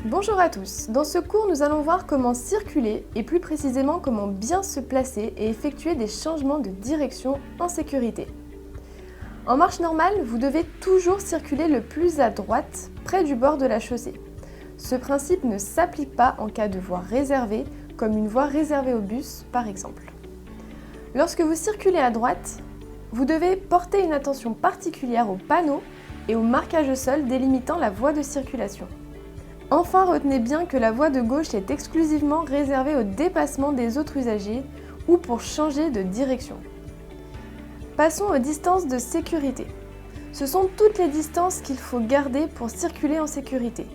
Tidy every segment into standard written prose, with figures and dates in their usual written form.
Bonjour à tous, dans ce cours nous allons voir comment circuler et plus précisément comment bien se placer et effectuer des changements de direction en sécurité. En marche normale, vous devez toujours circuler le plus à droite, près du bord de la chaussée. Ce principe ne s'applique pas en cas de voie réservée, comme une voie réservée au bus par exemple. Lorsque vous circulez à droite, vous devez porter une attention particulière aux panneaux et au marquage au sol délimitant la voie de circulation. Enfin, retenez bien que la voie de gauche est exclusivement réservée au dépassement des autres usagers ou pour changer de direction. Passons aux distances de sécurité. Ce sont toutes les distances qu'il faut garder pour circuler en sécurité.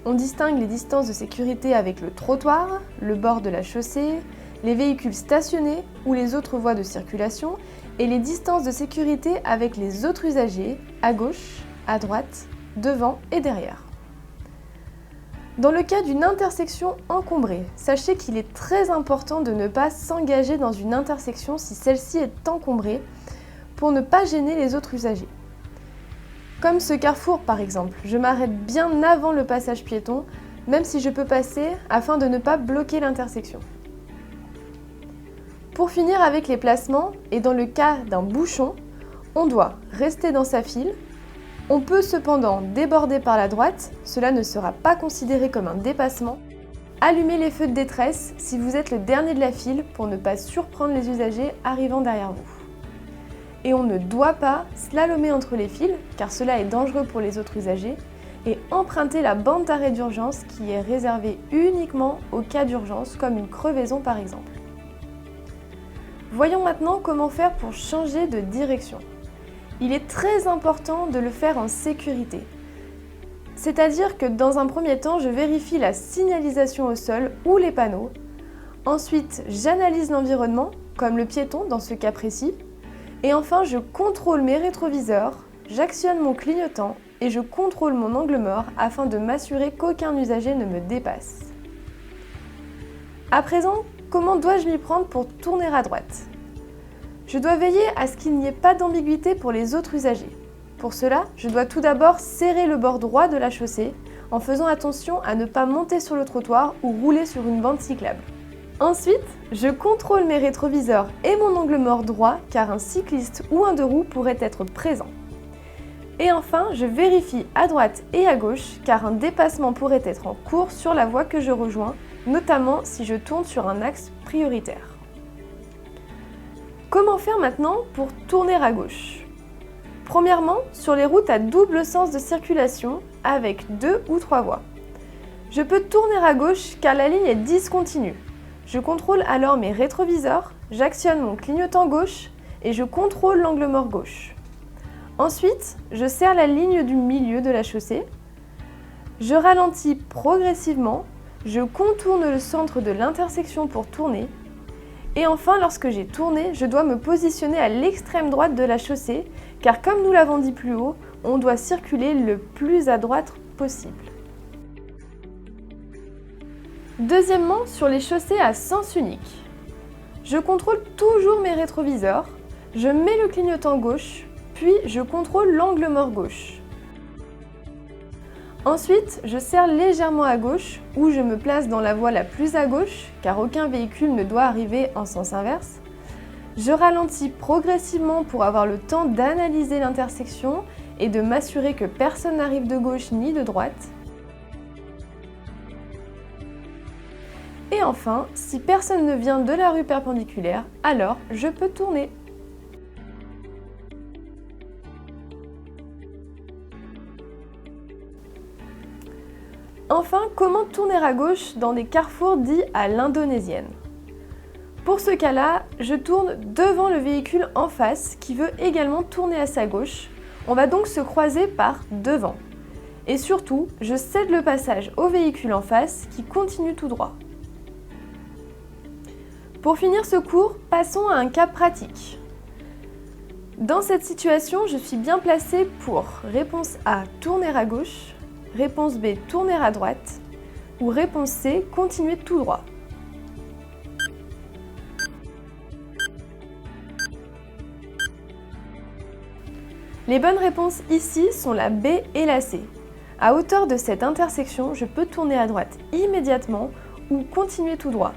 On distingue les distances de sécurité avec le trottoir, le bord de la chaussée, les véhicules stationnés ou les autres voies de circulation et les distances de sécurité avec les autres usagers à gauche, à droite, devant et derrière. Dans le cas d'une intersection encombrée, sachez qu'il est très important de ne pas s'engager dans une intersection si celle-ci est encombrée pour ne pas gêner les autres usagers. Comme ce carrefour par exemple, je m'arrête bien avant le passage piéton, même si je peux passer afin de ne pas bloquer l'intersection. Pour finir avec les placements, et dans le cas d'un bouchon, on doit rester dans sa file. On peut cependant déborder par la droite, cela ne sera pas considéré comme un dépassement. Allumez les feux de détresse si vous êtes le dernier de la file pour ne pas surprendre les usagers arrivant derrière vous. Et on ne doit pas slalomer entre les files, car cela est dangereux pour les autres usagers, et emprunter la bande d'arrêt d'urgence qui est réservée uniquement aux cas d'urgence, comme une crevaison par exemple. Voyons maintenant comment faire pour changer de direction. Il est très important de le faire en sécurité. C'est-à-dire que dans un premier temps, je vérifie la signalisation au sol ou les panneaux. Ensuite, j'analyse l'environnement, comme le piéton dans ce cas précis. Et enfin, je contrôle mes rétroviseurs, j'actionne mon clignotant et je contrôle mon angle mort afin de m'assurer qu'aucun usager ne me dépasse. À présent, comment dois-je m'y prendre pour tourner à droite ? Je dois veiller à ce qu'il n'y ait pas d'ambiguïté pour les autres usagers. Pour cela, je dois tout d'abord serrer le bord droit de la chaussée en faisant attention à ne pas monter sur le trottoir ou rouler sur une bande cyclable. Ensuite, je contrôle mes rétroviseurs et mon angle mort droit car un cycliste ou un deux roues pourrait être présent. Et enfin, je vérifie à droite et à gauche car un dépassement pourrait être en cours sur la voie que je rejoins, notamment si je tourne sur un axe prioritaire. Comment faire maintenant pour tourner à gauche ? Premièrement, sur les routes à double sens de circulation avec 2 ou 3 voies. Je peux tourner à gauche car la ligne est discontinue. Je contrôle alors mes rétroviseurs, j'actionne mon clignotant gauche et je contrôle l'angle mort gauche. Ensuite, je serre la ligne du milieu de la chaussée. Je ralentis progressivement, je contourne le centre de l'intersection pour tourner. Et enfin, lorsque j'ai tourné, je dois me positionner à l'extrême droite de la chaussée, car comme nous l'avons dit plus haut, on doit circuler le plus à droite possible. Deuxièmement, sur les chaussées à sens unique. Je contrôle toujours mes rétroviseurs, je mets le clignotant gauche, puis je contrôle l'angle mort gauche. Ensuite, je serre légèrement à gauche ou je me place dans la voie la plus à gauche car aucun véhicule ne doit arriver en sens inverse. Je ralentis progressivement pour avoir le temps d'analyser l'intersection et de m'assurer que personne n'arrive de gauche ni de droite. Et enfin, si personne ne vient de la rue perpendiculaire, alors je peux tourner. Enfin, comment tourner à gauche dans des carrefours dits à l'indonésienne ? Pour ce cas-là, je tourne devant le véhicule en face qui veut également tourner à sa gauche. On va donc se croiser par devant. Et surtout, je cède le passage au véhicule en face qui continue tout droit. Pour finir ce cours, passons à un cas pratique. Dans cette situation, je suis bien placée pour réponse A, tourner à gauche, réponse B, tourner à droite, ou réponse C, continuer tout droit. Les bonnes réponses ici sont la B et la C. À hauteur de cette intersection, je peux tourner à droite immédiatement ou continuer tout droit.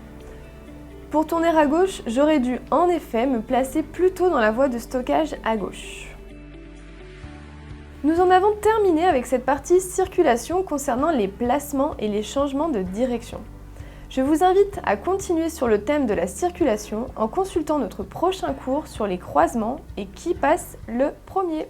Pour tourner à gauche, j'aurais dû en effet me placer plutôt dans la voie de stockage à gauche. Nous en avons terminé avec cette partie circulation concernant les placements et les changements de direction. Je vous invite à continuer sur le thème de la circulation en consultant notre prochain cours sur les croisements et qui passe le premier.